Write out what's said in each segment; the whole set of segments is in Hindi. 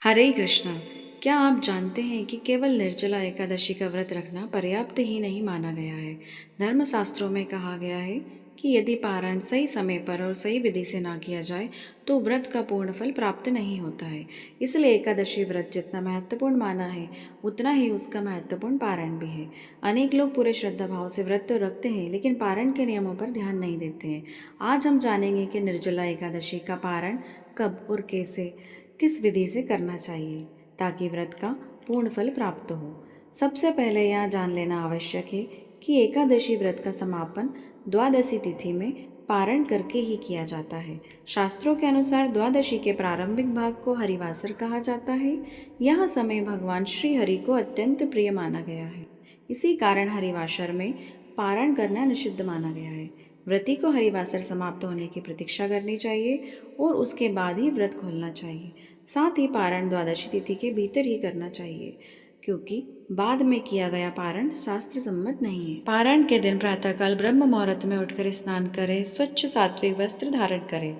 हरे कृष्णा। क्या आप जानते हैं कि केवल निर्जला एकादशी का व्रत रखना पर्याप्त ही नहीं माना गया है। धर्मशास्त्रों में कहा गया है कि यदि पारण सही समय पर और सही विधि से ना किया जाए तो व्रत का पूर्ण फल प्राप्त नहीं होता है। इसलिए एकादशी व्रत जितना महत्वपूर्ण माना है उतना ही उसका महत्वपूर्ण पारण भी है। अनेक लोग पूरे श्रद्धा भाव से व्रत तो रखते हैं लेकिन पारण के नियमों पर ध्यान नहीं देते हैं। आज हम जानेंगे कि निर्जला एकादशी का पारण कब और कैसे किस विधि से करना चाहिए ताकि व्रत का पूर्ण फल प्राप्त हो। सबसे पहले यह जान लेना आवश्यक है कि एकादशी व्रत का समापन द्वादशी तिथि में पारण करके ही किया जाता है। शास्त्रों के अनुसार द्वादशी के प्रारंभिक भाग को हरिवासर कहा जाता है। यह समय भगवान श्री हरि को अत्यंत प्रिय माना गया है। इसी कारण हरिवासर में पारण करना निषिद्ध माना गया है। व्रती को हरिवासर समाप्त होने की प्रतीक्षा करनी चाहिए और उसके बाद ही व्रत खोलना चाहिए। साथ ही पारण द्वादशी तिथि के भीतर ही करना चाहिए क्योंकि बाद में किया गया पारण शास्त्र सम्मत नहीं है। पारण के दिन प्रातःकाल ब्रह्म मुहूर्त में उठकर स्नान करें, स्वच्छ सात्विक वस्त्र धारण करें,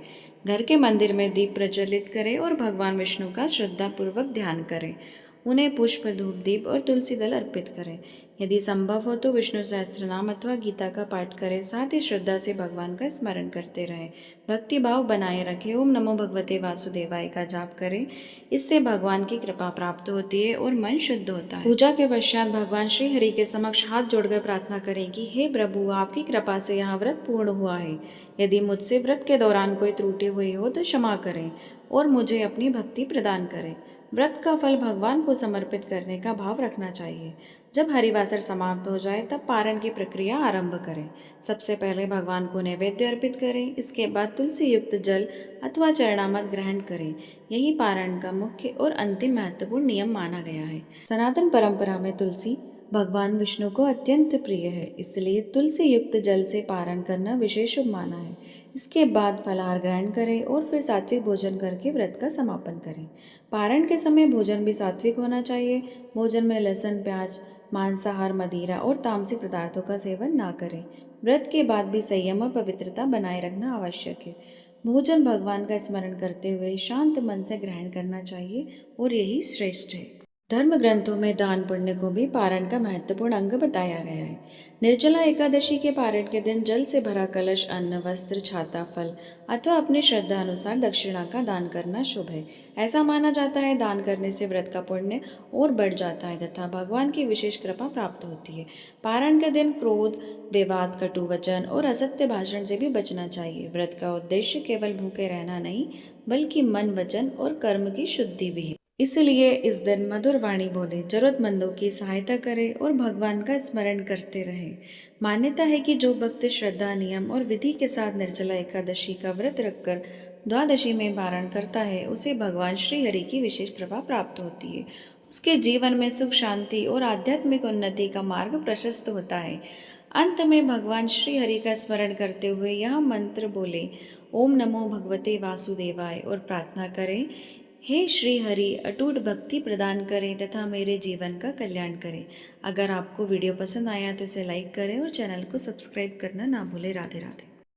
घर के मंदिर में दीप प्रज्वलित करें और भगवान विष्णु का श्रद्धापूर्वक ध्यान करें। उन्हें पुष्प, धूप, दीप और तुलसी दल अर्पित करें। यदि संभव हो तो विष्णु सहस्त्र नाम अथवा गीता का पाठ करें। साथ ही श्रद्धा से भगवान का स्मरण करते रहें। भक्ति भाव बनाए रखें। ओम नमो भगवते वासुदेवाय का जाप करें। इससे भगवान की कृपा प्राप्त होती है और मन शुद्ध होता है। पूजा के पश्चात भगवान श्री हरि के समक्ष हाथ जोड़कर प्रार्थना करें कि हे प्रभु, आपकी कृपा से यह व्रत पूर्ण हुआ है। यदि मुझसे व्रत के दौरान कोई त्रुटि हुई हो तो क्षमा करें और मुझे अपनी भक्ति प्रदान करें। व्रत का फल भगवान को समर्पित करने का भाव रखना चाहिए। जब हरिवासर समाप्त हो जाए तब पारण की प्रक्रिया आरंभ करें। सबसे पहले भगवान को नैवेद्य अर्पित करें। इसके बाद तुलसी युक्त जल अथवा चरणामृत ग्रहण करें। यही पारण का मुख्य और अंतिम महत्वपूर्ण नियम माना गया है। सनातन परंपरा में तुलसी भगवान विष्णु को अत्यंत प्रिय है, इसलिए तुलसी युक्त जल से पारण करना विशेष शुभ माना है। इसके बाद फलाहार ग्रहण करें और फिर सात्विक भोजन करके व्रत का समापन करें। पारण के समय भोजन भी सात्विक होना चाहिए। भोजन में लहसुन, प्याज, मांसाहार, मदिरा और तामसिक पदार्थों का सेवन ना करें। व्रत के बाद भी संयम और पवित्रता बनाए रखना आवश्यक है। भोजन भगवान का स्मरण करते हुए शांत मन से ग्रहण करना चाहिए और यही श्रेष्ठ है। धर्म ग्रंथों में दान पुण्य को भी पारण का महत्वपूर्ण अंग बताया गया है। निर्जला एकादशी के पारण के दिन जल से भरा कलश, अन्न, वस्त्र, छाता, फल अथवा अपनी श्रद्धा अनुसार दक्षिणा का दान करना शुभ है। ऐसा माना जाता है दान करने से व्रत का पुण्य और बढ़ जाता है तथा भगवान की विशेष कृपा प्राप्त होती है। पारण के दिन क्रोध, विवाद, कटु वचन और असत्य भाषण से भी बचना चाहिए। व्रत का उद्देश्य केवल भूखे रहना नहीं बल्कि मन, वचन और कर्म की शुद्धि भी है। इसलिए इस दिन मधुर वाणी बोले, जरूरतमंदों की सहायता करें और भगवान का स्मरण करते रहें। मान्यता है कि जो भक्त श्रद्धा, नियम और विधि के साथ निर्जला एकादशी का व्रत रखकर द्वादशी में पारण करता है उसे भगवान श्री हरि की विशेष कृपा प्राप्त होती है। उसके जीवन में सुख, शांति और आध्यात्मिक उन्नति का मार्ग प्रशस्त होता है। अंत में भगवान श्री हरि का स्मरण करते हुए यह मंत्र बोले, ओम नमो भगवते वासुदेवाय, और प्रार्थना करें, हे श्री हरि, अटूट भक्ति प्रदान करें तथा मेरे जीवन का कल्याण करें। अगर आपको वीडियो पसंद आया तो इसे लाइक करें और चैनल को सब्सक्राइब करना ना भूलें। राधे राधे।